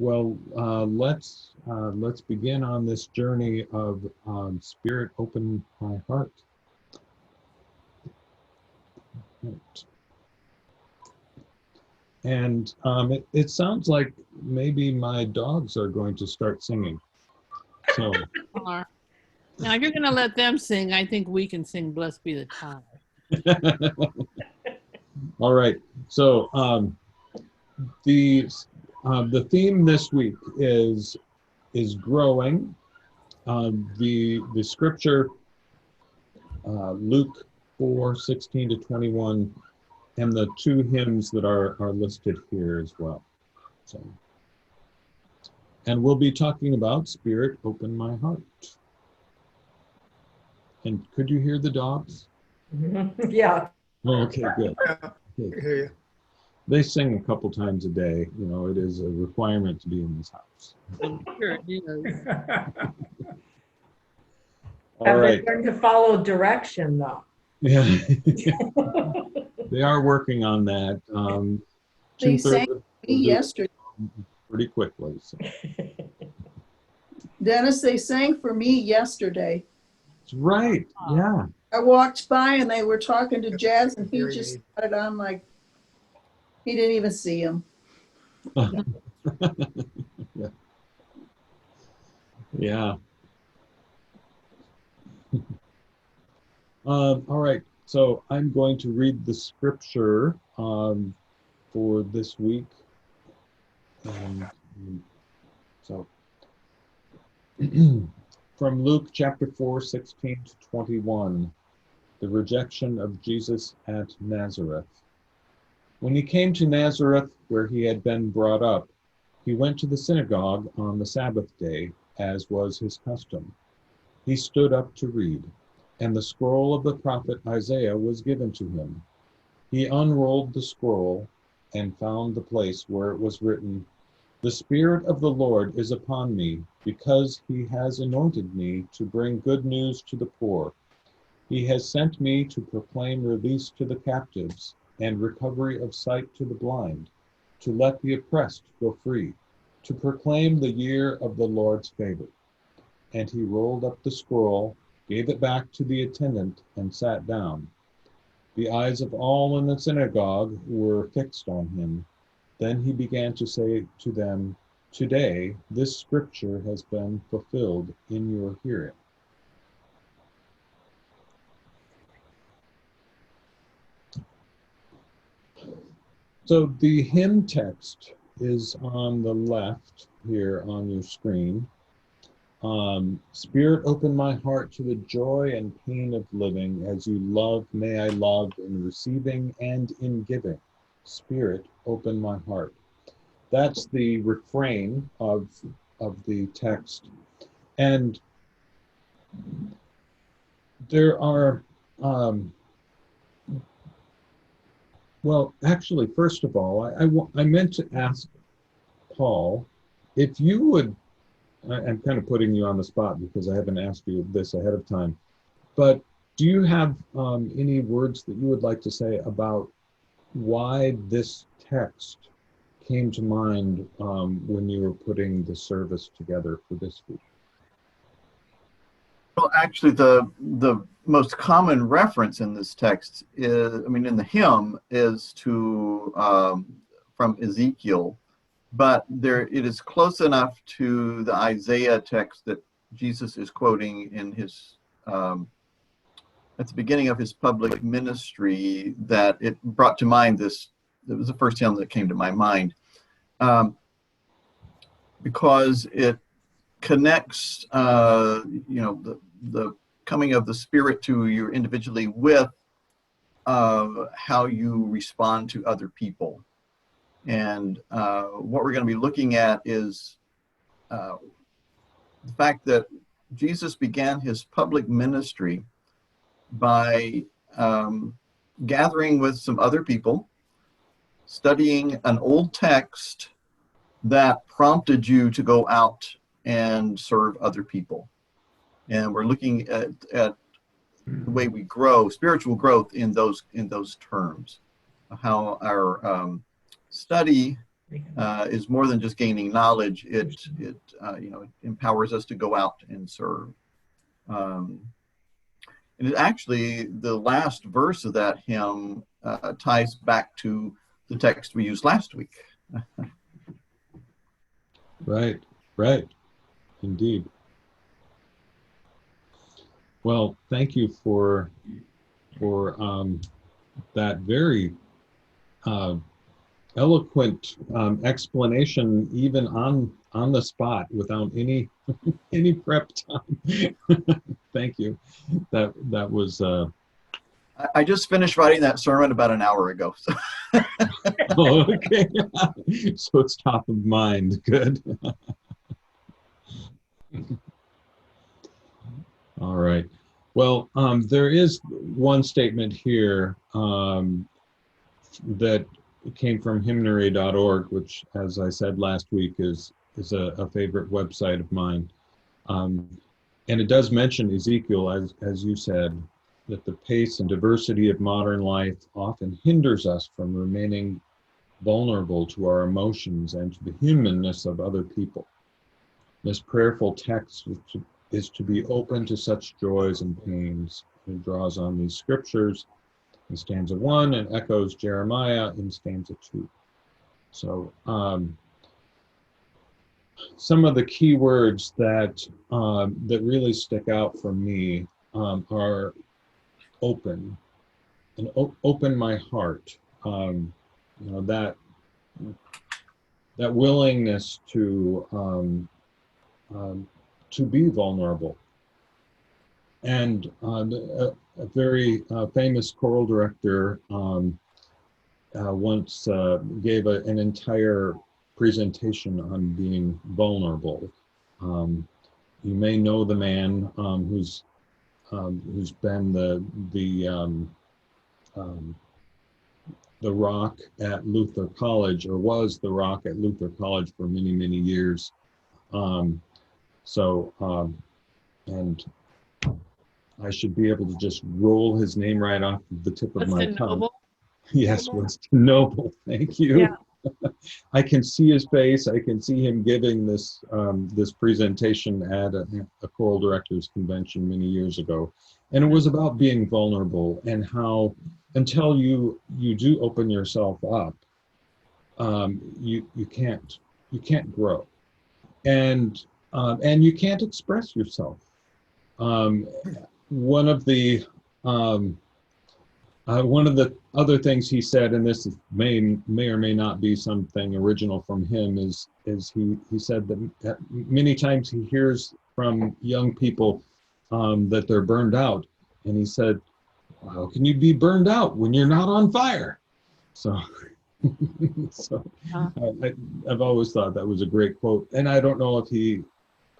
Well, let's begin on this journey of Spirit, open my heart. Right. And it sounds like maybe my dogs are going to start singing. So Now, if you're going to let them sing, I think we can sing "Blessed Be the Tie." all right. So the theme this week is growing. The scripture, Luke 4:16-21, and the two hymns that are listed here as well. So, and we'll be talking about Spirit, open my heart. And could you hear the dogs? Yeah. Oh, okay, good. I hear you. They sing a couple times a day. You know, it is a requirement to be in this house. I'm sure it is. All Have right. they learned to follow direction, though? Yeah. They are working on that. They sang Two-thirds me yesterday. pretty quickly. So. Dennis, they sang for me yesterday. That's right. Yeah. I walked by and they were talking to Jazz and he just started on like he didn't even see him. Yeah. Yeah. All right. So I'm going to read the scripture for this week. So from Luke chapter 4:16-21, the rejection of Jesus at Nazareth. When he came to Nazareth, where he had been brought up, he went to the synagogue on the Sabbath day, as was his custom. He stood up to read, and the scroll of the prophet Isaiah was given to him. He unrolled the scroll and found the place where it was written, "The Spirit of the Lord is upon me, because he has anointed me to bring good news to the poor. He has sent me to proclaim release to the captives and recovery of sight to the blind, to let the oppressed go free, to proclaim the year of the Lord's favor." And he rolled up the scroll, gave it back to the attendant, and sat down. The eyes of all in the synagogue were fixed on him. Then he began to say to them, "Today this scripture has been fulfilled in your hearing." So the hymn text is on the left here on your screen. Spirit, open my heart to the joy and pain of living. As you love, may I love in receiving and in giving. Spirit, open my heart. That's the refrain of the text. And there are, well, actually, first of all, I meant to ask Paul if you would, I'm kind of putting you on the spot because I haven't asked you this ahead of time, but do you have any words that you would like to say about why this text came to mind when you were putting the service together for this week? Well, actually, the most common reference in this text is, I mean, in the hymn, is to from Ezekiel, but it is close enough to the Isaiah text that Jesus is quoting in his at the beginning of his public ministry that it brought to mind this. It was the first hymn that came to my mind because it connects, the coming of the Spirit to you individually with how you respond to other people. And what we're going to be looking at is the fact that Jesus began his public ministry by gathering with some other people, studying an old text that prompted you to go out and serve other people. And we're looking at the way we grow, spiritual growth in those terms, how our study is more than just gaining knowledge. It empowers us to go out and serve. And it actually, the last verse of that hymn ties back to the text we used last week. Right, right, indeed. Well, thank you for that very eloquent explanation, even on the spot, without any prep time. Thank you. That was. I just finished writing that sermon about an hour ago. So. Oh, okay. So it's top of mind. Good. All right. Well, there is one statement here that came from hymnary.org, which, as I said last week, is a favorite website of mine. And it does mention Ezekiel, as you said, that the pace and diversity of modern life often hinders us from remaining vulnerable to our emotions and to the humanness of other people. This prayerful text is to be open to such joys and pains. It draws on these scriptures in stanza 1 and echoes Jeremiah in stanza 2. So some of the key words that really stick out for me are open, and open my heart. That willingness to be vulnerable. And a very famous choral director once gave an entire presentation on being vulnerable. You may know the man who's been the rock at Luther College, or was the rock at Luther College for many, many years. And I should be able to just roll his name right off the tip of my tongue. Noble? Yes, Winston Noble. Thank you. Yeah. I can see his face. I can see him giving this presentation at a choral directors convention many years ago, and it was about being vulnerable and how until you do open yourself up, you can't grow, and you can't express yourself. One of the other things he said, and this may or may not be something original from him, is he said that many times he hears from young people that they're burned out, and he said, "How can you be burned out when you're not on fire?" So, I've always thought that was a great quote, and I don't know if he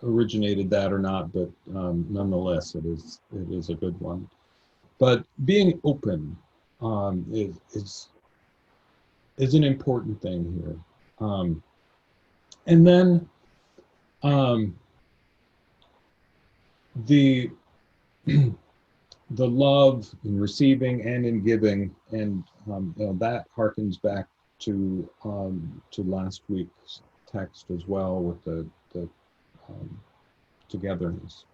originated that or not, but nonetheless, it is a good one. But being open is an important thing here. And then the the love in receiving and in giving, and that harkens back to last week's text as well, with the togetherness.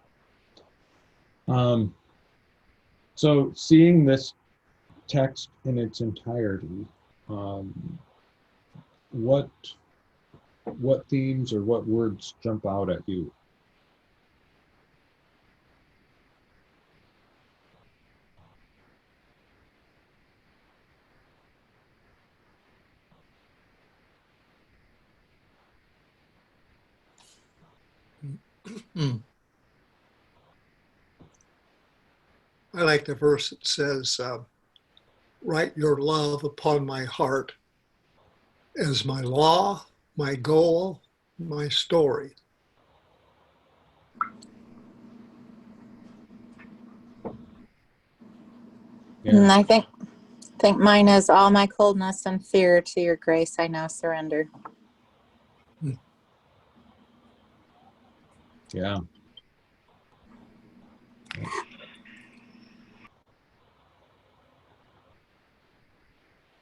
So seeing this text in its entirety, what themes or what words jump out at you? I like the verse that says, write your love upon my heart as my law, my goal, my story. Yeah. And I think mine is all my coldness and fear to your grace I now surrender. Yeah.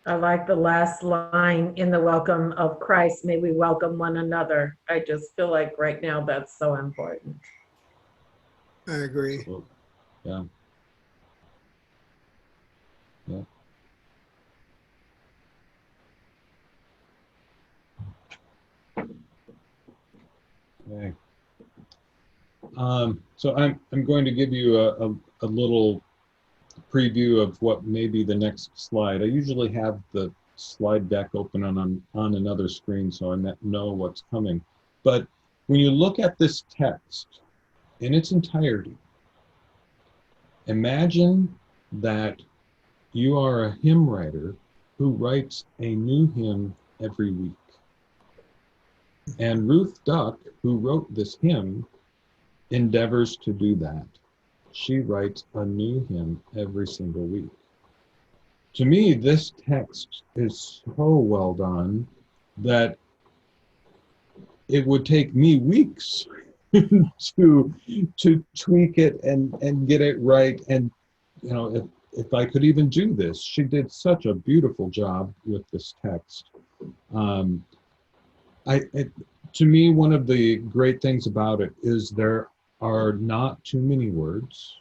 I like the last line in the welcome of Christ. May we welcome one another. I just feel like right now that's so important. I agree. Well, yeah. Yeah. Okay. So I'm going to give you a little preview of what may be the next slide. I usually have the slide deck open on another screen so I know what's coming. But when you look at this text in its entirety, imagine that you are a hymn writer who writes a new hymn every week. And Ruth Duck, who wrote this hymn, endeavors to do that. She writes a new hymn every single week. To me, this text is so well done that it would take me weeks to tweak it and get it right. And you know, if I could even do this, she did such a beautiful job with this text. To me, one of the great things about it is there are not too many words,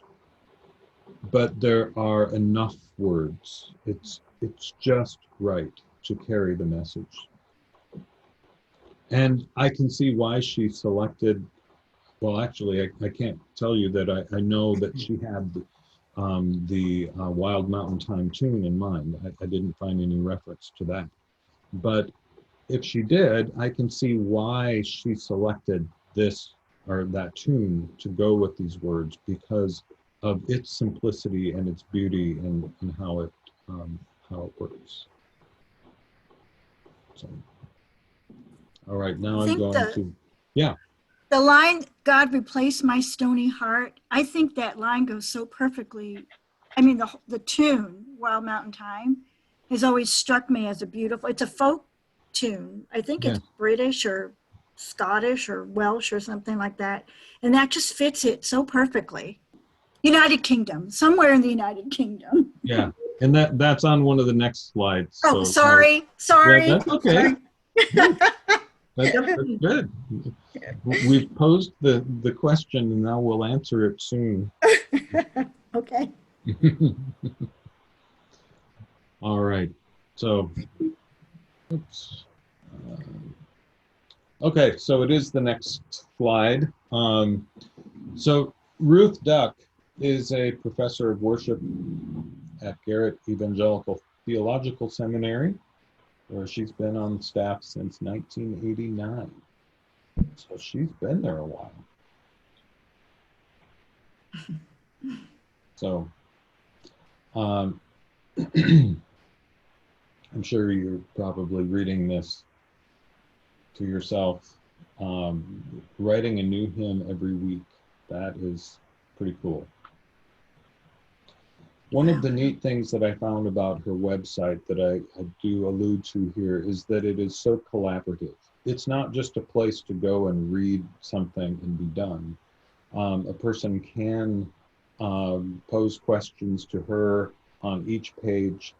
but there are enough words. It's just right to carry the message. And I can see why she selected, well, actually, I can't tell you that I know that she had the Wild Mountain Time tune in mind. I didn't find any reference to that. But if she did, I can see why she selected this or that tune to go with these words, because of its simplicity and its beauty and how it works. So, all right, now I'm going to, yeah. The line, God replaced my stony heart, I think that line goes so perfectly. I mean, the tune, Wild Mountain Time, has always struck me as a beautiful, it's a folk tune. I think it's British or Scottish or Welsh or something like that. And that just fits it so perfectly. United Kingdom, somewhere in the United Kingdom. Yeah, and that's on one of the next slides. Oh, so, sorry. Yeah, that's okay. That's good. We've posed the question and now we'll answer it soon. Okay. All right. So, oops. Okay, so it is the next slide. So Ruth Duck is a professor of worship at Garrett Evangelical Theological Seminary, where she's been on staff since 1989. So she's been there a while. So I'm sure you're probably reading this to yourself. Writing a new hymn every week, that is pretty cool. One of the neat things that I found about her website that I do allude to here is that it is so collaborative. It's not just a place to go and read something and be done. A person can pose questions to her on each page,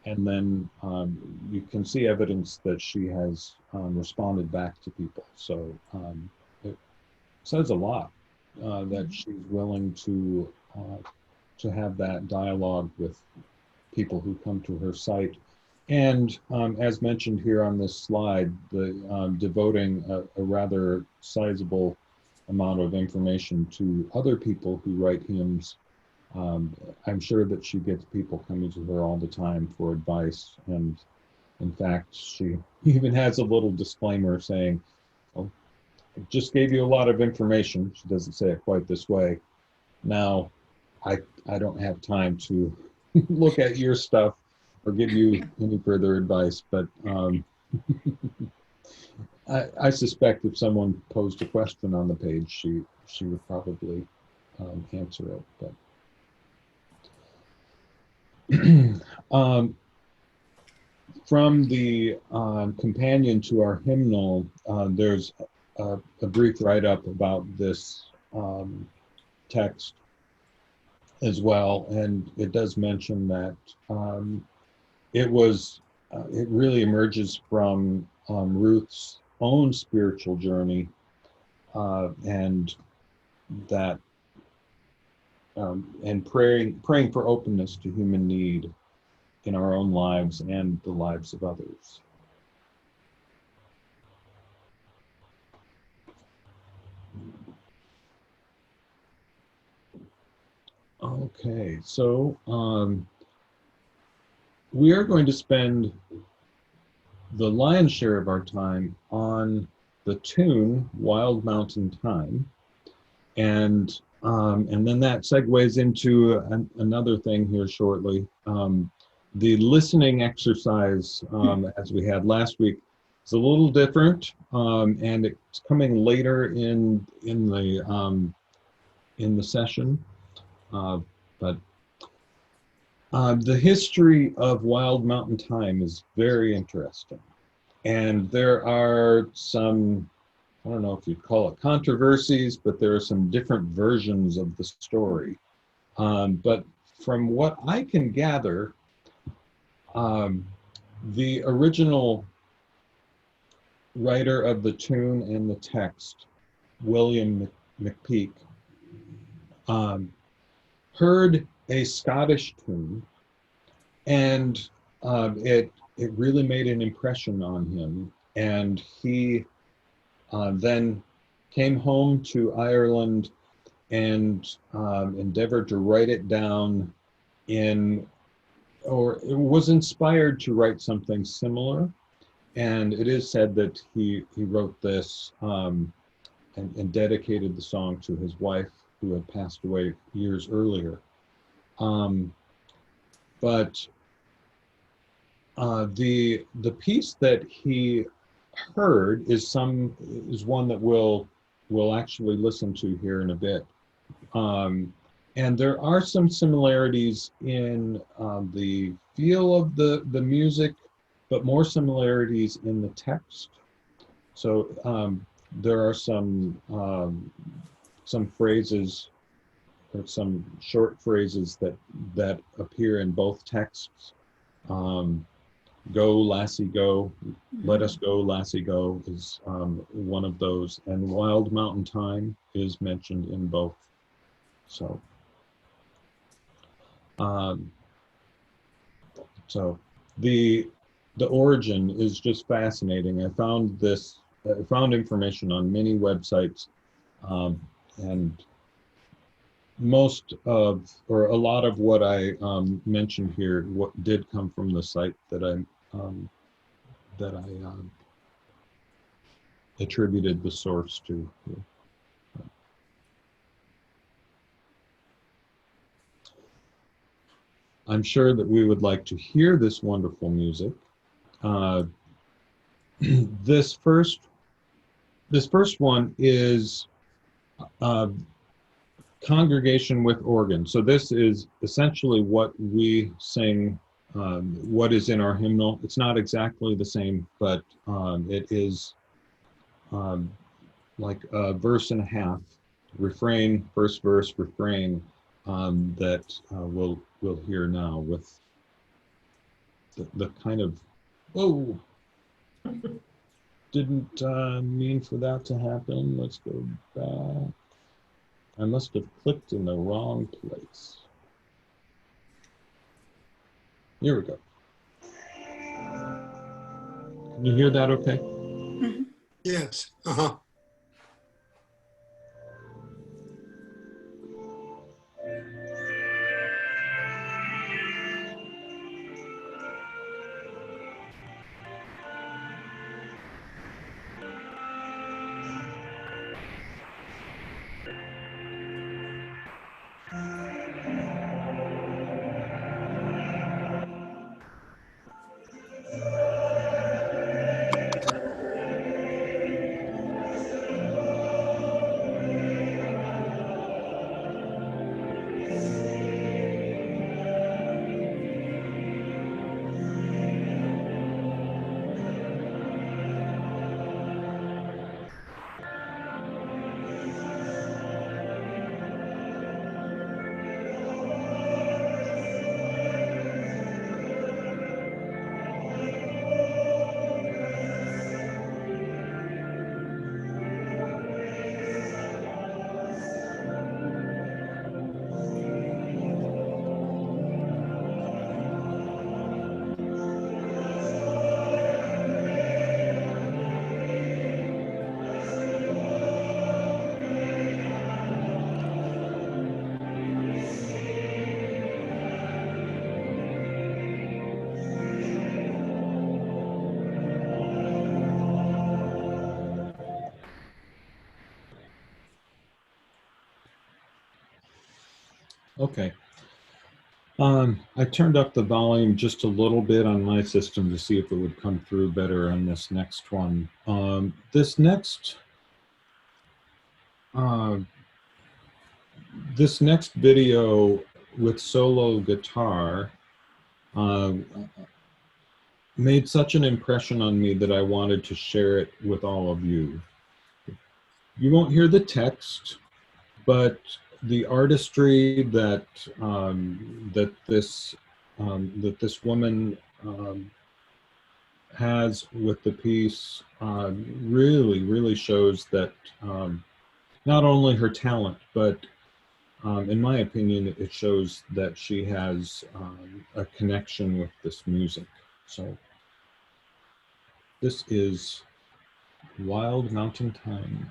and then you can see evidence that she has responded back to people. So it says a lot that she's willing to have that dialogue with people who come to her site. And as mentioned here on this slide, the devoting a rather sizable amount of information to other people who write hymns. I'm sure that she gets people coming to her all the time for advice. And in fact, she even has a little disclaimer saying, well, I just gave you a lot of information. She doesn't say it quite this way. Now, I don't have time to look at your stuff or give you any further advice, but I suspect if someone posed a question on the page, she would probably answer it. But from the companion to our hymnal, there's a brief write-up about this text as well, and it does mention that it was it really emerges from Ruth's own spiritual journey, and that and praying for openness to human need in our own lives and the lives of others. Okay, so we are going to spend the lion's share of our time on the tune "Wild Mountain Thyme," and then that segues into another thing here shortly. The listening exercise, as we had last week, is a little different, and it's coming later in the session. But the history of Wild Mountain Thyme is very interesting, and there are some, I don't know if you'd call it controversies, but there are some different versions of the story. But from what I can gather, the original writer of the tune and the text, William McPeak, heard a Scottish tune, and it really made an impression on him, and he then came home to Ireland and endeavored to write it down or it was inspired to write something similar. And it is said that he wrote this and dedicated the song to his wife, who had passed away years earlier. But the piece that he heard is one that we'll actually listen to here in a bit. And there are some similarities in the feel of the music, but more similarities in the text. So there are some phrases, or some short phrases that appear in both texts. Go, lassie, go. Let us go, lassie, go is one of those. And Wild Mountain Thyme is mentioned in both. So, the origin is just fascinating. I found information on many websites, and most of, or a lot of what I mentioned here, what did come from the site that I attributed the source to. I'm sure that we would like to hear this wonderful music. This first one is congregation with organ. So this is essentially what we sing, what is in our hymnal. It's not exactly the same, but it is like a verse and a half, refrain, first verse, refrain, that we'll hear now with the kind of, oh, didn't mean for that to happen. Let's go back. I must have clicked in the wrong place. Here we go. Can you hear that okay? Yes. Uh-huh. Okay. I turned up the volume just a little bit on my system to see if it would come through better on this next one. Uh, this next video with solo guitar uh, made such an impression on me that I wanted to share it with all of you. You won't hear the text, but the artistry that that this woman has with the piece really shows that not only her talent, but in my opinion, it shows that she has a connection with this music. So this is Wild Mountain Time.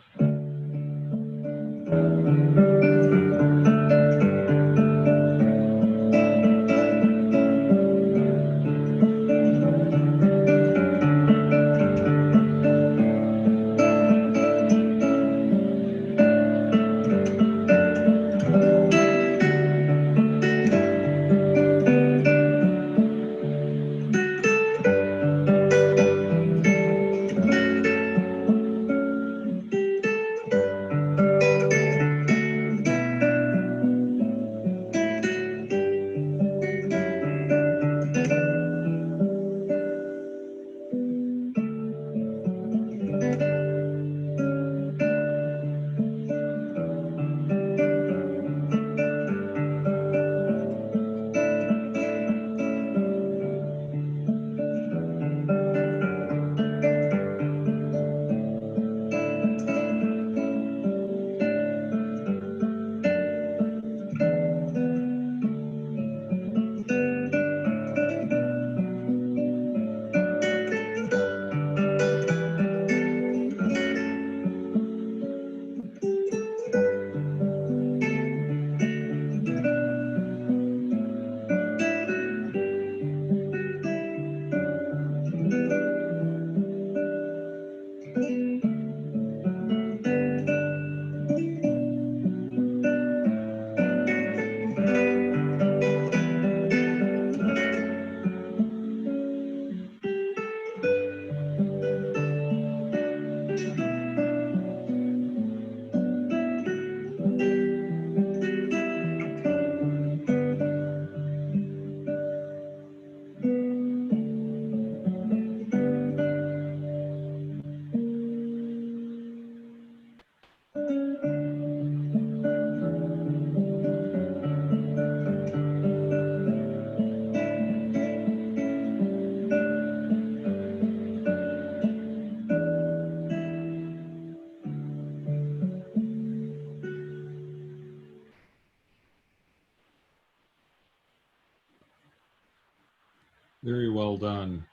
Very well done.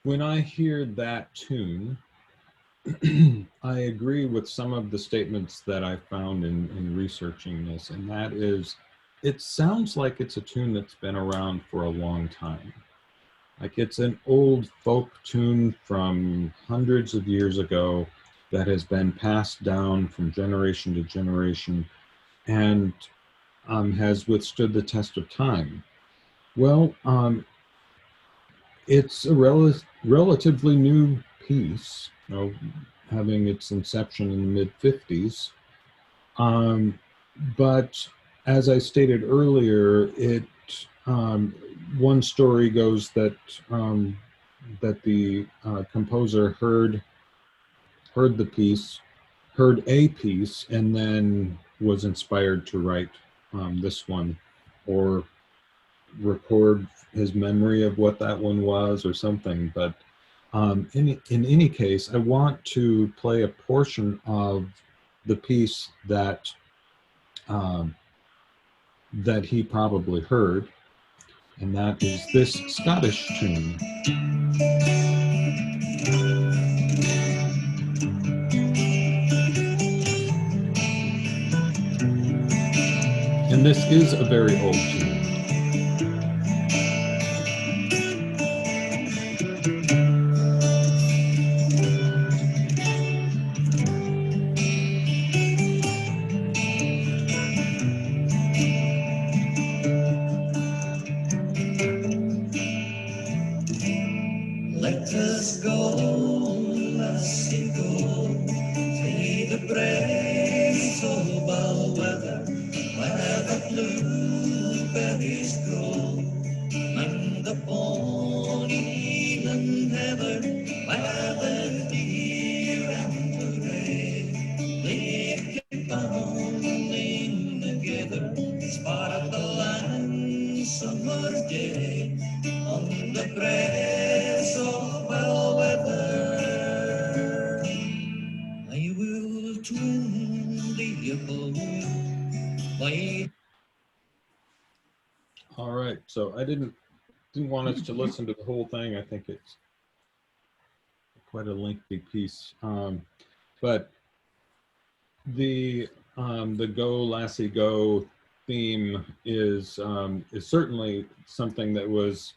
When I hear that tune, I agree with some of the statements that I found in researching this, and that is, it sounds like it's a tune that's been around for a long time. Like it's an old folk tune from hundreds of years ago that has been passed down from generation to generation and has withstood the test of time. Well, it's a relatively new piece, you know, having its inception in the mid-50s. But as I stated earlier, one story goes that that the composer heard the piece, heard a piece, and then was inspired to write this one, or record his memory of what that one was or something. But in any case, I want to play a portion of the piece that that he probably heard, and that is this Scottish tune. And this is a very old tune. go, lassie go, through the braes of Balweather, where the blueberries grow, and the bonny Elan heather, where the deer and the ray, they keep bounding together, sparkle and summer's day, on the braes of Balweather. I will tune thee a bow, my All right. So I didn't want us to listen to the whole thing. I think it's quite a lengthy piece. But the "Go Lassie Go" theme is certainly something that was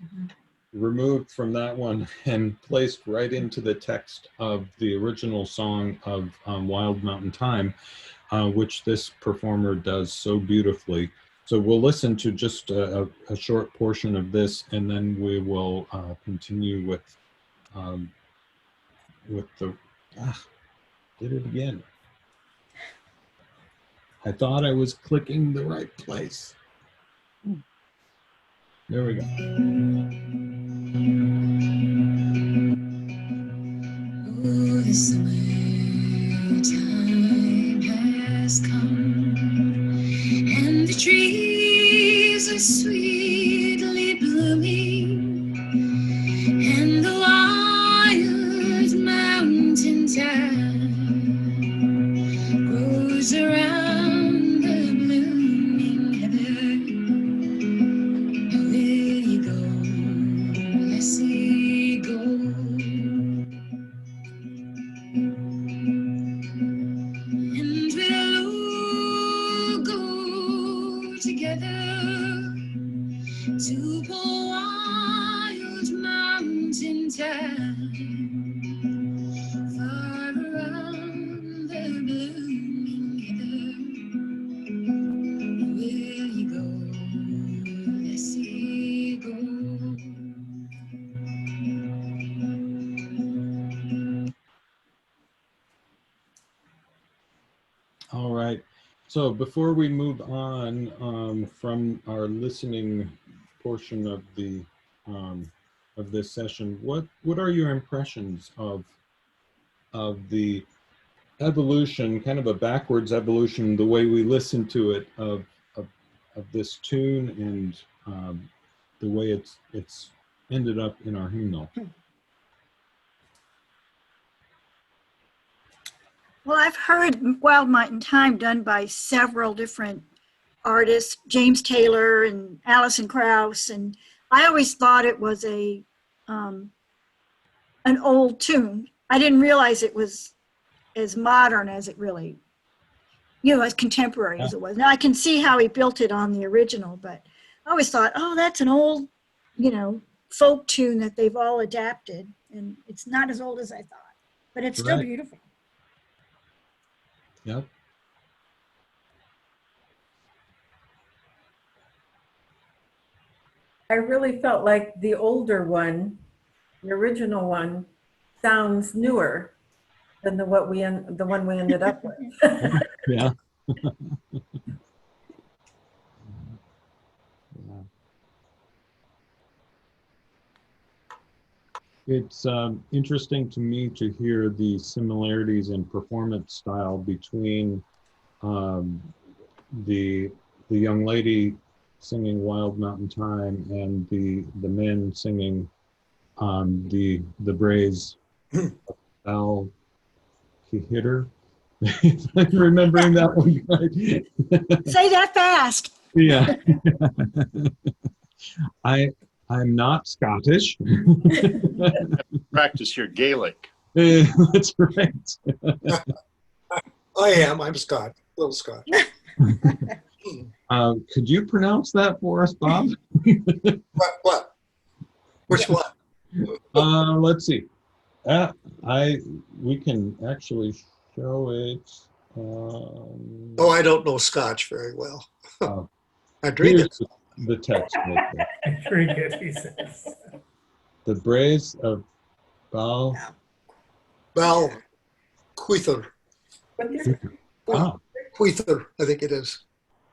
removed from that one and placed right into the text of the original song of Wild Mountain Thyme, which this performer does so beautifully. So we'll listen to just a short portion of this, and then we will continue with the. Did it again. I thought I was clicking the right place. There we go. Oh, the summertime has come, and the trees are sweetly blooming, and the wild mountain thyme grows around the blooming heather. Will you go, lassie, go? And we'll all go together to a wild mountain thyme, far around the blooming heather. Will you go, lassie, go? All right. So before we move on from our listening portion of the of this session, what are your impressions of the evolution, kind of a backwards evolution, the way we listen to it of this tune and the way it's ended up in our hymnal? Well, I've heard Wild Mountain Thyme done by several different artists, James Taylor and Alison Krauss, and I always thought it was an old tune. I didn't realize it was as modern as it really, as contemporary as it was. Now I can see how he built it on the original, but I always thought, oh, that's an old, folk tune that they've all adapted, and it's not as old as I thought, but it's still beautiful. Yep. I really felt like the older one, the original one, sounds newer than the one we ended up with. Yeah. It's interesting to me to hear the similarities in performance style between the young lady singing Wild Mountain Thyme and the men singing the Braes Al Hitter. If I'm remembering that one right. Say that fast. Yeah. I'm not Scottish. Practice your Gaelic. That's right. I am. I'm Scott. Little Scott. Could you pronounce that for us, Bob? What? Which one? Let's see. We can actually show it. Oh, I don't know Scotch very well. I drink it. The text right there. I drink it, he says. The Braes of Bal. Val Quither. Ah, Quither, I think it is.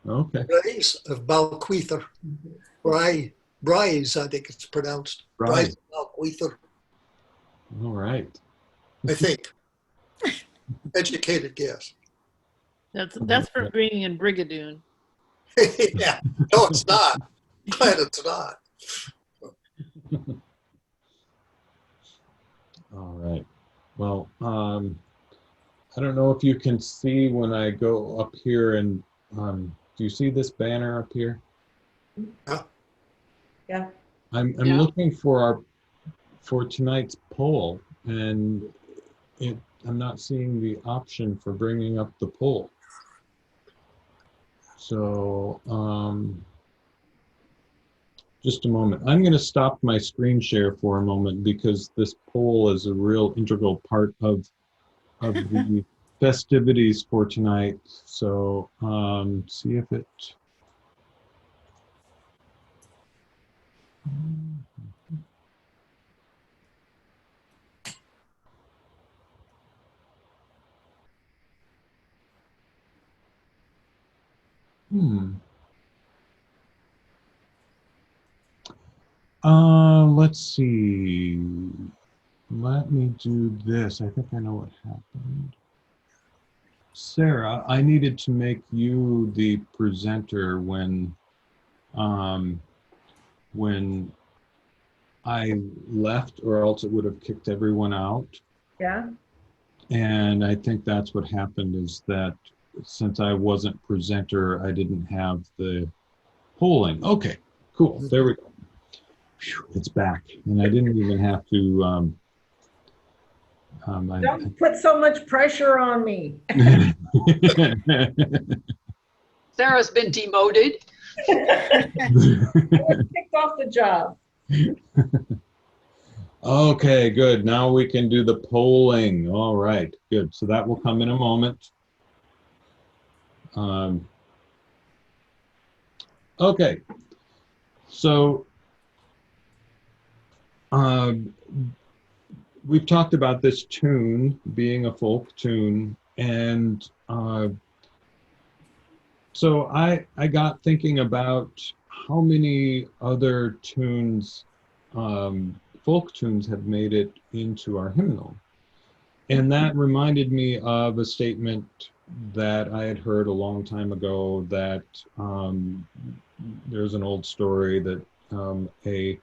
okay. Bryce of Balquether. Bryce, I think it's pronounced. Right. Bryce Balquether, All right. I think. Educated guess. That's for being in Brigadoon. Yeah. No, it's not. Glad it's not. All right. Well, I don't know if you can see when I go up here and do you see this banner up here? Yeah. I'm Yeah. looking for tonight's poll, and I'm not seeing the option for bringing up the poll. So just a moment. I'm going to stop my screen share for a moment because this poll is a real integral part of the festivities for tonight. So see if it. Let's see. Let me do this. I think I know what happened. Sarah, I needed to make you the presenter when I left, or else it would have kicked everyone out. Yeah. And I think that's what happened, is that since I wasn't presenter, I didn't have the polling. Okay, cool. There we go. Phew, it's back. And I didn't even have to Don't put so much pressure on me. Sarah's been demoted. I was kicked off the job. Okay, good. Now we can do the polling. All right, good. So that will come in a moment. Okay, so we've talked about this tune being a folk tune, and so I got thinking about how many other tunes, folk tunes, have made it into our hymnal. And that reminded me of a statement that I had heard a long time ago, that there's an old story that a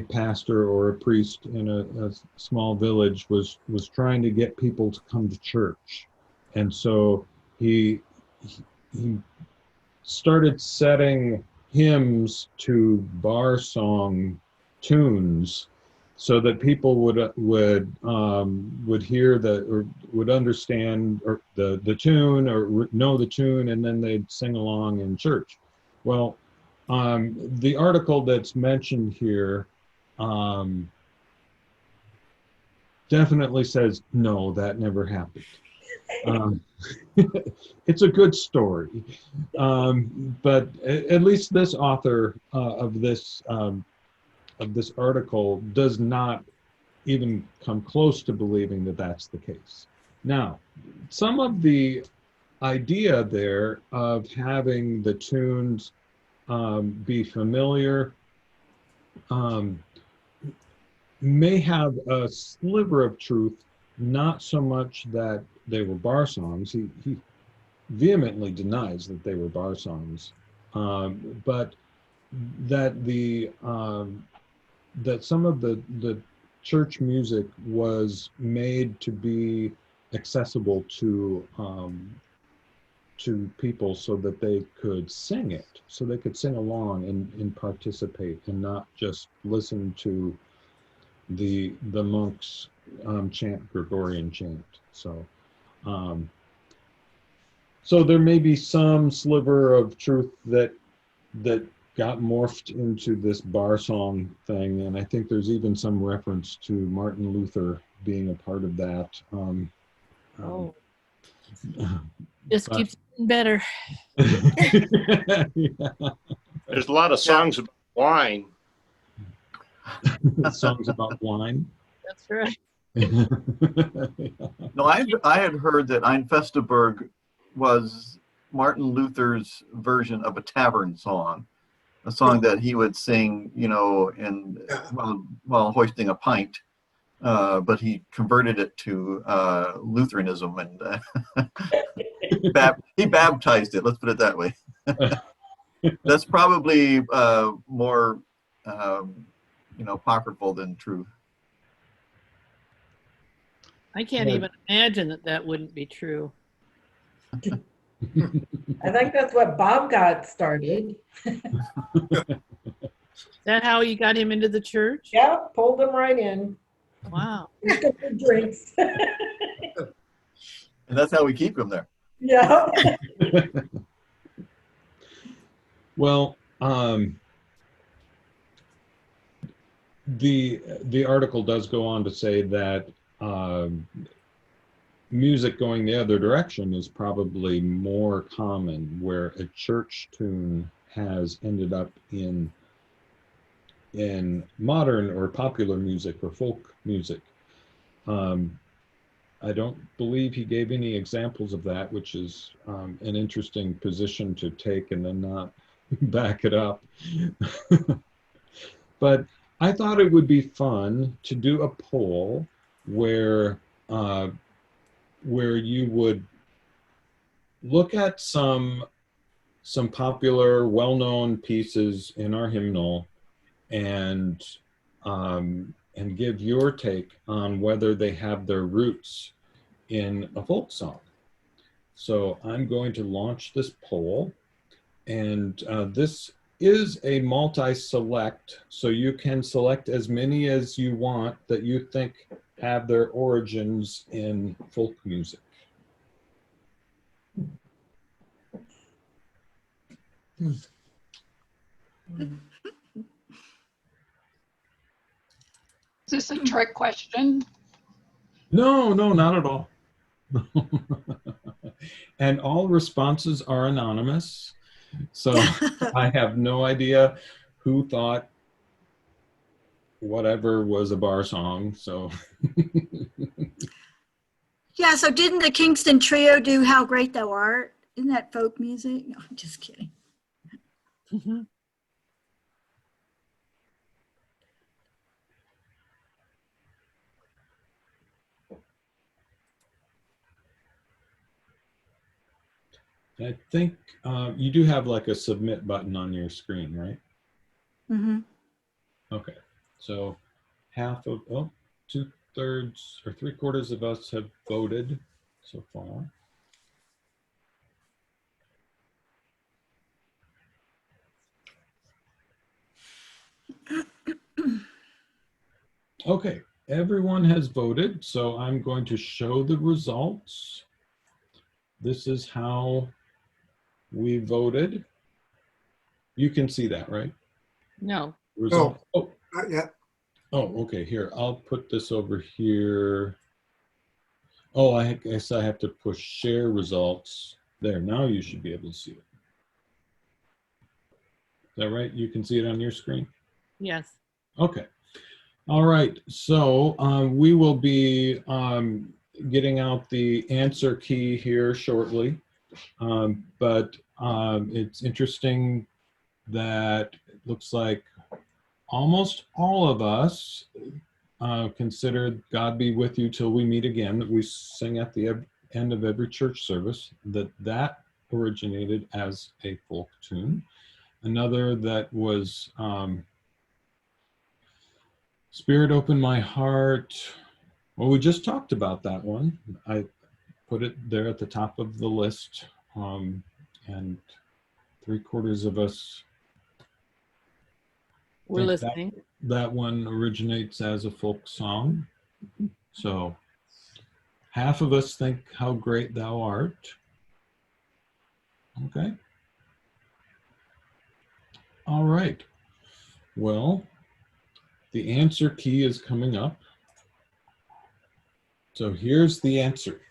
pastor or a priest in a small village was trying to get people to come to church. And so he started setting hymns to bar song tunes so that people would hear or would understand or the tune, or know the tune, and then they'd sing along in church. Well, the article that's mentioned here definitely says no, that never happened. It's a good story, but at least this author of this article does not even come close to believing that that's the case. Now, some of the idea there of having the tunes be familiar may have a sliver of truth, not so much that they were bar songs. He vehemently denies that they were bar songs, but that that some of the church music was made to be accessible to people, so that they could sing it, so they could sing along and participate, and not just listen to the monks chant Gregorian chant. So so there may be some sliver of truth that got morphed into this bar song thing, and I think there's even some reference to Martin Luther being a part of that. Just keeps getting better. Yeah. There's a lot of songs about wine. Songs about wine. That's right. No, I had heard that Ein Festeberg was Martin Luther's version of a tavern song, a song that he would sing, you know, while hoisting a pint. But he converted it to Lutheranism and he baptized it. Let's put it that way. That's probably more, apocryphal than true. I can't even imagine that wouldn't be true. I think that's what Bob got started. Is that how you got him into the church? Yeah, pulled him right in. Wow. Drinks. And that's how we keep him there. Yeah. Well, the article does go on to say that music going the other direction is probably more common, where a church tune has ended up in modern or popular music or folk music. I don't believe he gave any examples of that, which is an interesting position to take and then not back it up. But I thought it would be fun to do a poll where you would look at some popular, well-known pieces in our hymnal and give your take on whether they have their roots in a folk song. So I'm going to launch this poll, and this is a multi-select, so you can select as many as you want that you think have their origins in folk music. Is this a trick question? No, not at all. And all responses are anonymous. So I have no idea who thought whatever was a bar song. So Yeah, so didn't the Kingston Trio do How Great Thou Art? Isn't that folk music? No, I'm just kidding. I think you do have like a submit button on your screen, right? Mm-hmm. Okay, so half of, 2/3 or 3/4 of us have voted so far. Okay, everyone has voted, so I'm going to show the results. This is how we voted. You can see that, right? No. Result. Oh, Not yet. oh, okay, here, I'll put this over here. Oh, I guess I have to push share results. There, now you should be able to see it. Is that right? You can see it on your screen? Yes. Okay. All right, so we will be getting out the answer key here shortly. But it's interesting that it looks like almost all of us considered God Be With You Till We Meet Again, that we sing at the end of every church service, that originated as a folk tune. Another that was Spirit Open My Heart. Well, we just talked about that one. I put it there at the top of the list. And 3/4 of us We're think listening. that one originates as a folk song. So half of us think How Great Thou Art. Okay. All right. Well, the answer key is coming up. So here's the answer.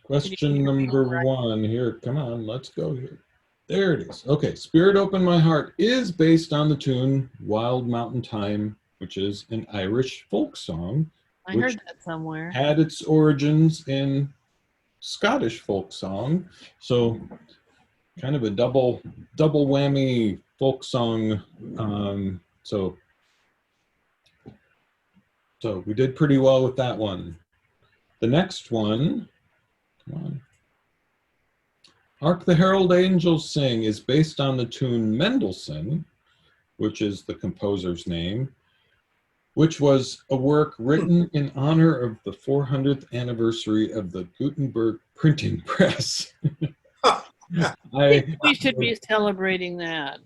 Question number 1 here. Come on, let's go here. There it is. Okay, Spirit Open My Heart is based on the tune Wild Mountain Thyme, which is an Irish folk song, I which heard that somewhere. had its origins in Scottish folk song. So kind of a double whammy folk song. So we did pretty well with that one. The next one, come on. Hark the Herald Angels Sing is based on the tune Mendelssohn, which is the composer's name, which was a work written in honor of the 400th anniversary of the Gutenberg printing press. We should be celebrating that.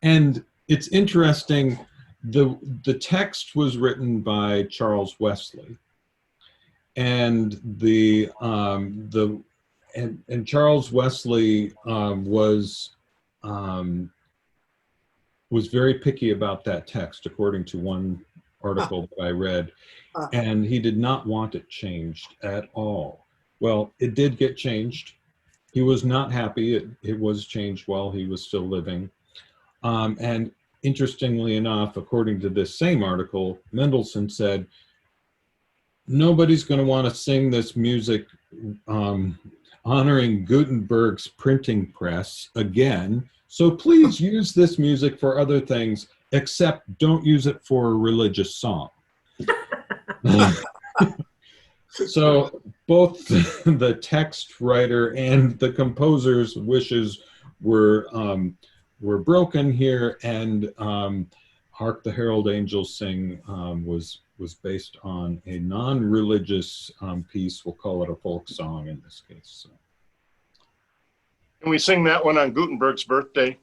And it's interesting, the text was written by Charles Wesley, and and Charles Wesley was very picky about that text, according to one article that I read, and he did not want it changed at all. Well, it did get changed. He was not happy. It was changed while he was still living. And interestingly enough, according to this same article, Mendelssohn said, nobody's going to want to sing this music honoring Gutenberg's printing press again. So please use this music for other things, except don't use it for a religious song. So both the text writer and the composer's wishes were broken here, and Hark the Herald Angels Sing was based on a non-religious piece. We'll call it a folk song in this case. So. Can we sing that one on Gutenberg's birthday?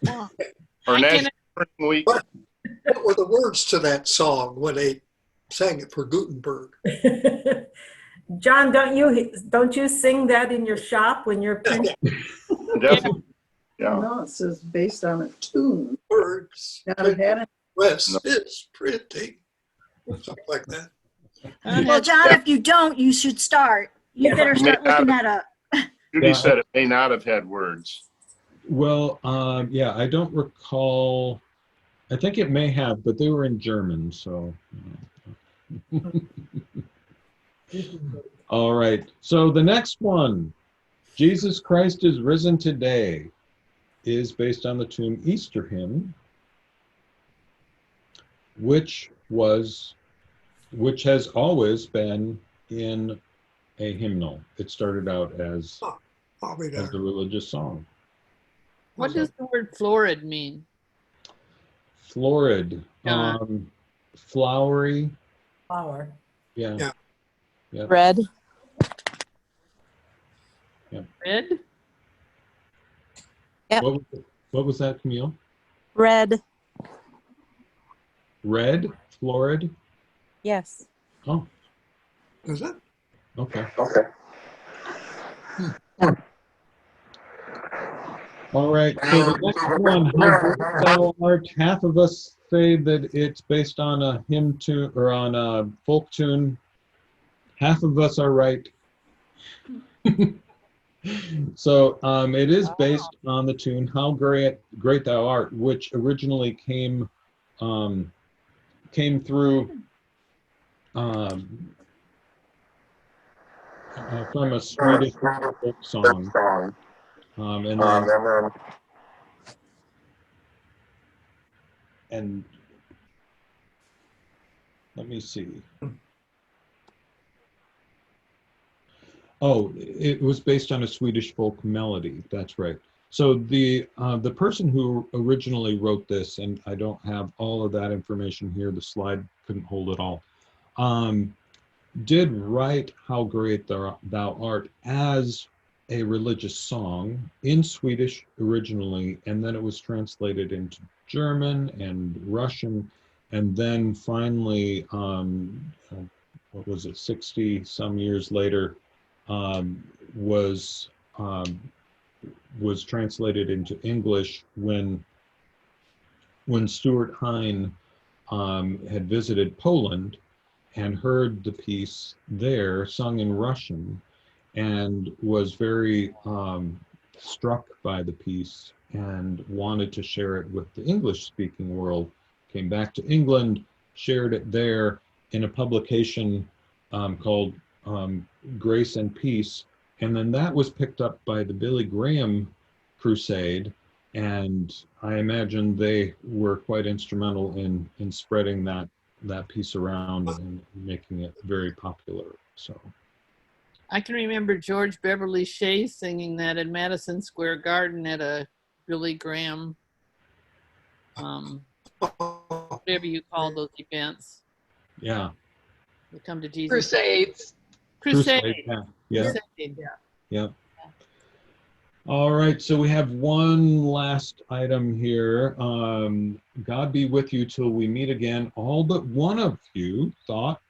Well, Or National Printing Week? What were the words to that song when they sang it for Gutenberg? John, don't you sing that in your shop when you're printing? Definitely. Yeah. No, it says based on a tune. Words. Not a had it. West is printing. Something like that. Well, John, if you don't, you should start. You better start looking that up. Judy said it may not have had words. Well, yeah, I don't recall. I think it may have, but they were in German, so. All right. So the next one, Jesus Christ is Risen Today, is based on the tune Easter Hymn, which has always been in a hymnal. It started out as a religious song. What does the word florid mean? Florid, flowery. Flower. Yeah. Red. Yeah. Red? Yep. What was that, Camille? Red. Red? Florid? Yes. Oh. Is it? Okay. All right. So the next one, How Great Thou Art. Half of us say that it's based on a hymn tune or on a folk tune. Half of us are right. So it is based on the tune How Great Thou Art, which originally came through from a Swedish folk song. And let me see. Oh, it was based on a Swedish folk melody. That's right. So the person who originally wrote this, and I don't have all of that information here, the slide couldn't hold it all, did write How Great Thou Art as a religious song in Swedish originally, and then it was translated into German and Russian, and then finally, what was it, 60 some years later, was translated into English when Stuart Hine had visited Poland and heard the piece there sung in Russian, and was very struck by the piece and wanted to share it with the English-speaking world. Came back to England, shared it there in a publication called Grace and Peace, and then that was picked up by the Billy Graham Crusade, and I imagine they were quite instrumental in spreading that piece around and making it very popular. So I can remember George Beverly Shea singing that in Madison Square Garden at a Billy Graham, whatever you call those events. yeah. They come to Jesus. Crusades. Crusade. Yeah. Crusade. Yeah. All right, so we have one last item here. God be with you till we meet again. All but one of you thought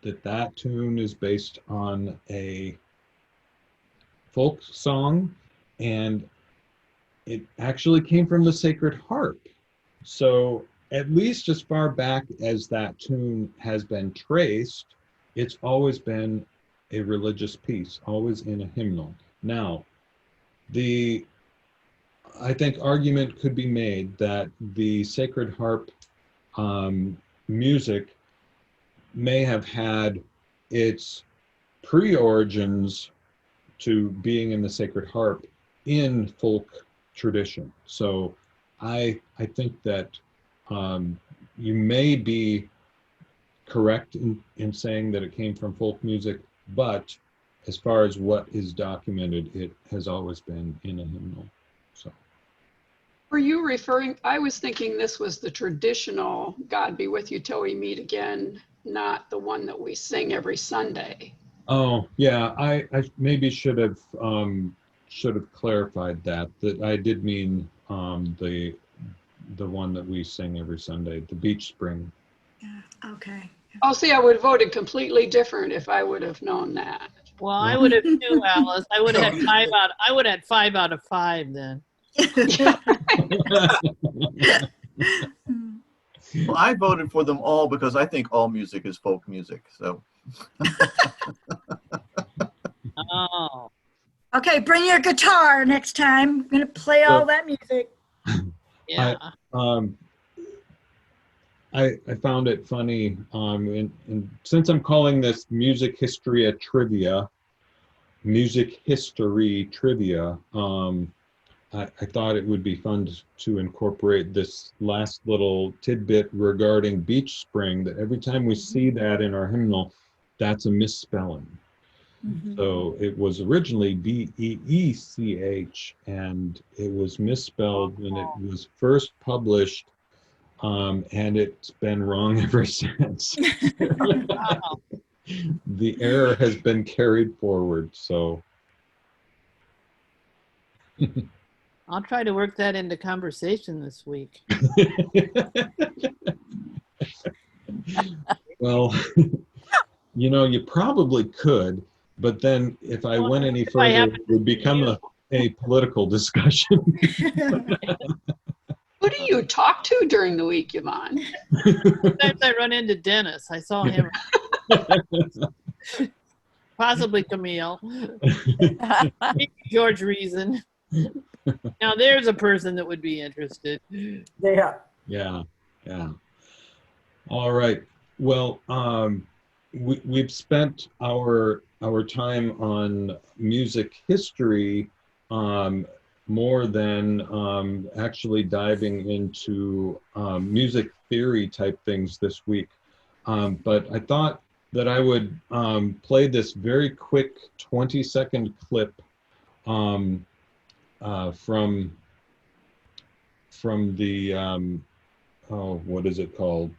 that tune is based on a folk song, and it actually came from the Sacred Harp. So at least as far back as that tune has been traced, it's always been a religious piece, always in a hymnal. Now, I think argument could be made that the Sacred Harp music may have had its pre-origins to being in the Sacred Harp in folk tradition. So I think that you may be correct in saying that it came from folk music, but as far as what is documented, it has always been in a hymnal. So, Were you referring, I was thinking this was the traditional God be with you till we meet again, not the one that we sing every Sunday. oh yeah, I maybe should have clarified that I did mean the one that we sing every Sunday, the Beach Spring. Yeah, okay. Oh, see, I would have voted completely different if I would have known that. Well, I would have too, Alice. I would have had 5 out of 5 then. Well, I voted for them all because I think all music is folk music. So. Oh. Okay, bring your guitar next time. I'm going to play all that music. Yeah. I found it funny, and since I'm calling this music history trivia, I thought it would be fun to incorporate this last little tidbit regarding Beach Spring, that every time we see that in our hymnal, that's a misspelling. Mm-hmm. So it was originally Beech, and it was misspelled when it was first published, and it's been wrong ever since. Wow. The error has been carried forward, so. I'll try to work that into conversation this week. Well, you probably could, but then if I went any further, it would become a political discussion. Who do you talk to during the week, Yvonne? Sometimes I run into Dennis. I saw him. Possibly Camille. Maybe George Reason. Now there's a person that would be interested. Yeah. All right. Well, we've spent our time on music history more than actually diving into music theory type things this week. But I thought that I would play this very quick 20-second clip from the what is it called?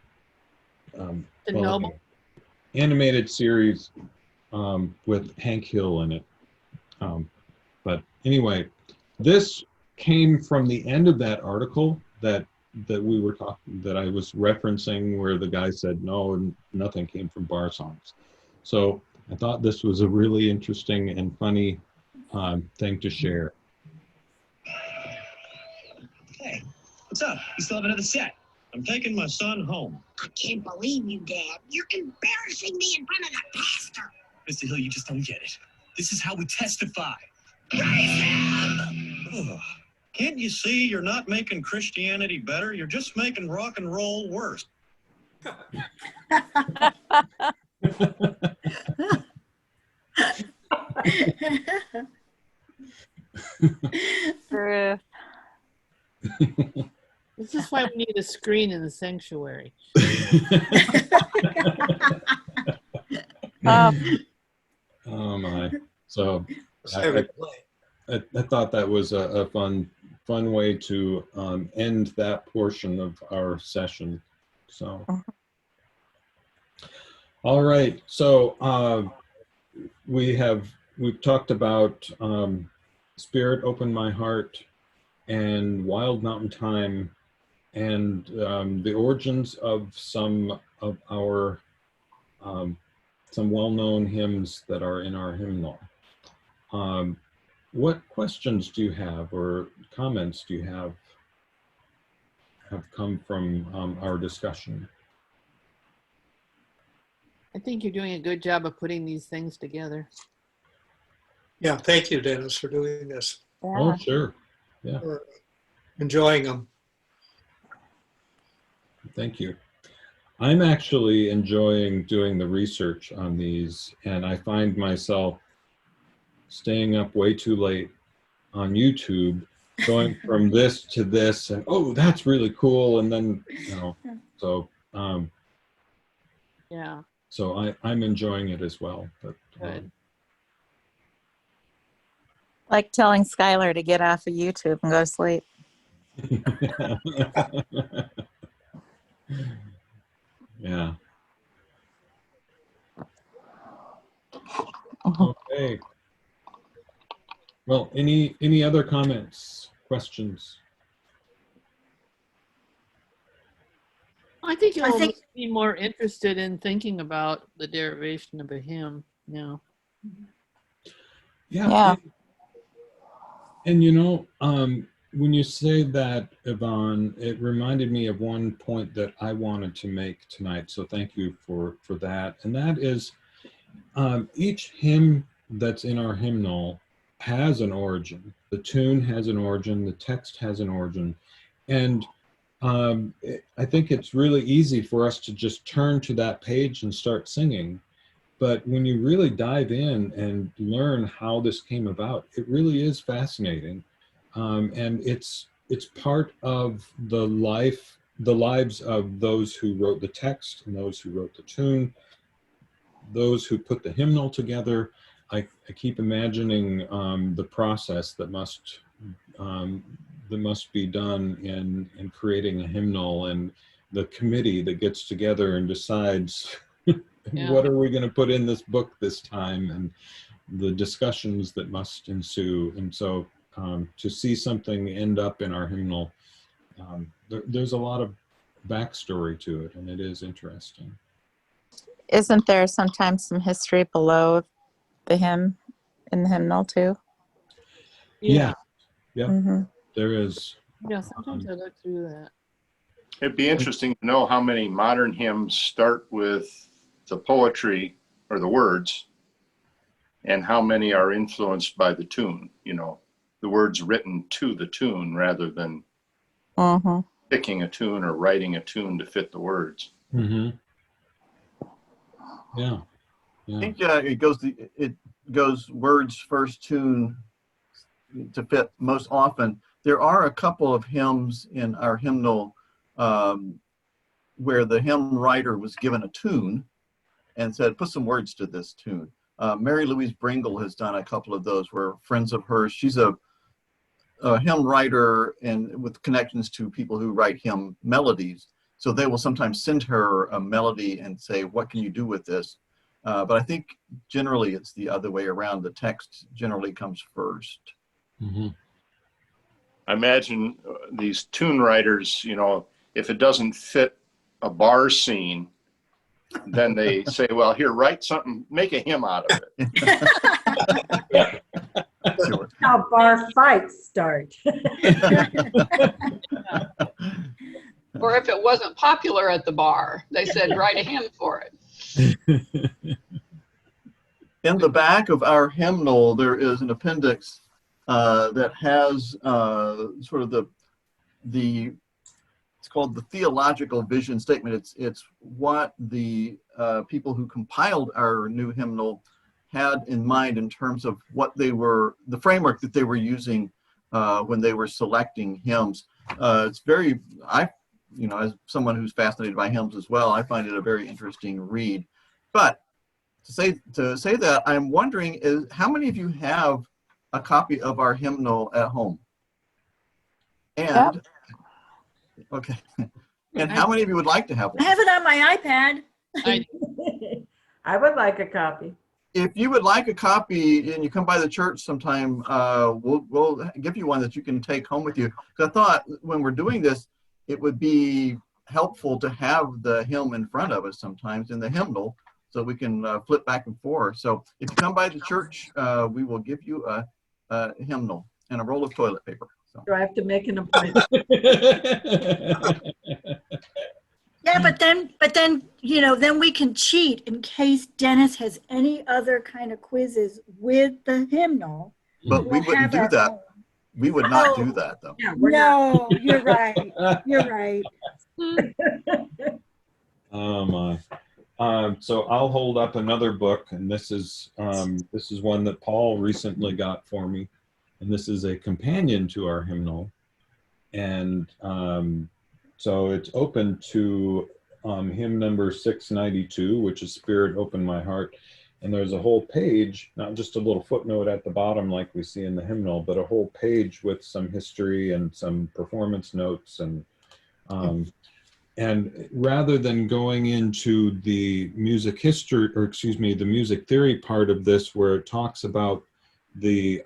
Animated series with Hank Hill in it. But anyway, this came from the end of that article that we were talking, that I was referencing, where the guy said no, nothing came from bar songs. So I thought this was a really interesting and funny thing to share. Hey, what's up? You still have another set? I'm taking my son home. I can't believe you, Dad. You're embarrassing me in front of the pastor. Mr. Hill, you just don't get it. This is how we testify. Ugh. Can't you see you're not making Christianity better? You're just making rock and roll worse. True. This is why we need a screen in the sanctuary. Oh my! So Let's have it play. I thought that was a fun way to end that portion of our session. So, all right. So we've talked about Spirit, Open My Heart, and Wild Mountain Time, and the origins of some of our some well-known hymns that are in our hymnal. What questions do you have, or comments do you have come from our discussion? I think you're doing a good job of putting these things together. Yeah, thank you, Dennis, for doing this. Oh, sure. Yeah. We're enjoying them. Thank you. I'm actually enjoying doing the research on these, and I find myself staying up way too late on YouTube, going from this to this, and oh, that's really cool, and then so Yeah. So I'm enjoying it as well. But Good. Like telling Skylar to get off of YouTube and go to sleep. Yeah. Okay. Well, any other comments, questions? I think you'll be more interested in thinking about the derivation of a hymn now. Yeah. And when you say that, Yvonne, it reminded me of one point that I wanted to make tonight. So thank you for that. And that is each hymn that's in our hymnal has an origin. The tune has an origin. The text has an origin. And I think it's really easy for us to just turn to that page and start singing. But when you really dive in and learn how this came about, it really is fascinating. And it's part of the lives of those who wrote the text and those who wrote the tune, those who put the hymnal together. I keep imagining the process that must be done in creating a hymnal, and the committee that gets together and decides what are we going to put in this book this time, and the discussions that must ensue. And so to see something end up in our hymnal, there's a lot of backstory to it, and it is interesting. Isn't there sometimes some history below the hymn in the hymnal too? Yeah. Mm-hmm. There is. Yeah, sometimes I look through that. It'd be interesting to know how many modern hymns start with the poetry or the words, and how many are influenced by the tune, the words written to the tune rather than picking a tune or writing a tune to fit the words. Mm-hmm. Yeah. I think it goes words first, tune to fit most often. There are a couple of hymns in our hymnal where the hymn writer was given a tune and said, put some words to this tune. Mary Louise Bringle has done a couple of those where friends of hers, she's a hymn writer and with connections to people who write hymn melodies. So they will sometimes send her a melody and say, what can you do with this? But I think generally it's the other way around. The text generally comes first. Mm-hmm. I imagine these tune writers, if it doesn't fit a bar scene, then they say, well, here, write something, make a hymn out of it. Sure. How bar fights start. Or if it wasn't popular at the bar, they said, write a hymn for it. In the back of our hymnal, there is an appendix that has sort of the it's called the theological vision statement. It's what the people who compiled our new hymnal had in mind in terms of what they were, the framework that they were using when they were selecting hymns. It's very, as someone who's fascinated by hymns as well, I find it a very interesting read. But to say that, I'm wondering is how many of you have a copy of our hymnal at home? And okay, and how many of you would like to have I one? have it on my iPad. I would like a copy. If you would like a copy and you come by the church sometime, we'll give you one that you can take home with you. Because I thought when we're doing this, it would be helpful to have the hymn in front of us sometimes in the hymnal, so we can flip back and forth. So if you come by the church, we will give you a hymnal and a roll of toilet paper. So. Do I have to make an appointment? Yeah, but then, then we can cheat in case Dennis has any other kind of quizzes with the hymnal. But we wouldn't do that. We would not do that, though. Yeah, no, you're right. You're right. Oh my. So I'll hold up another book, and this is one that Paul recently got for me, and this is a companion to our hymnal, and so it's open to hymn number 692, which is "Spirit, Open My Heart," and there's a whole page, not just a little footnote at the bottom like we see in the hymnal, but a whole page with some history and some performance notes and rather than going into the music history, or excuse me, the music theory part of this, where it talks about the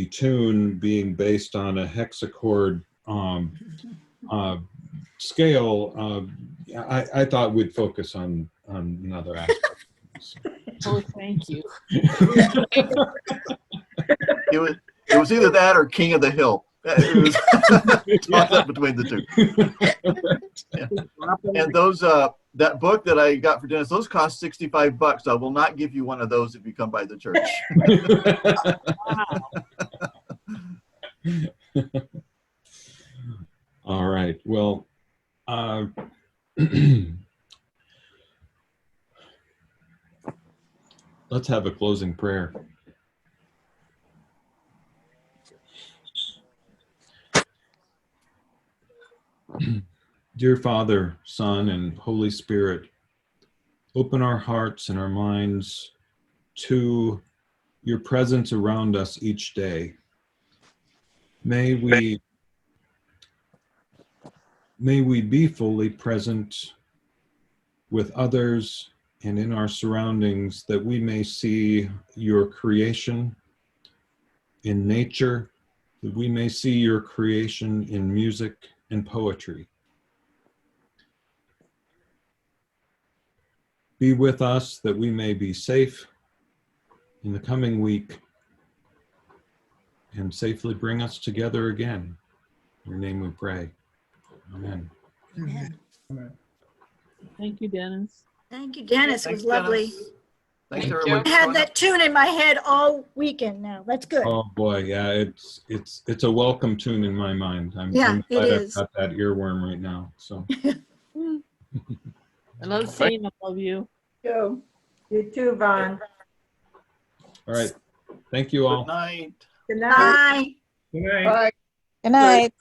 tune being based on a hexachord scale, I thought we'd focus on another aspect. Oh, thank you. It was either that or King of the Hill. It was toss up between the two. Yeah. And those that book that I got for Dennis, those cost $65. I will not give you one of those if you come by the church. All right. Well, let's have a closing prayer. Dear Father, Son, and Holy Spirit, open our hearts and our minds to your presence around us each day. May we be fully present with others and in our surroundings, that we may see your creation in nature, that we may see your creation in music and poetry. Be with us that we may be safe in the coming week and safely bring us together again. In your name we pray. Amen. Amen. Thank you, Dennis. Thank you, Dennis. It was lovely. Dennis. Thanks, Thank everyone. I had that tune in my head all weekend now. That's good. Oh boy, yeah, it's a welcome tune in my mind. I'm glad I've got that earworm right now. So I love saying I love you. You too, Vaughn. all right. Thank you all. Good night. Good night. Bye. Bye. Good night.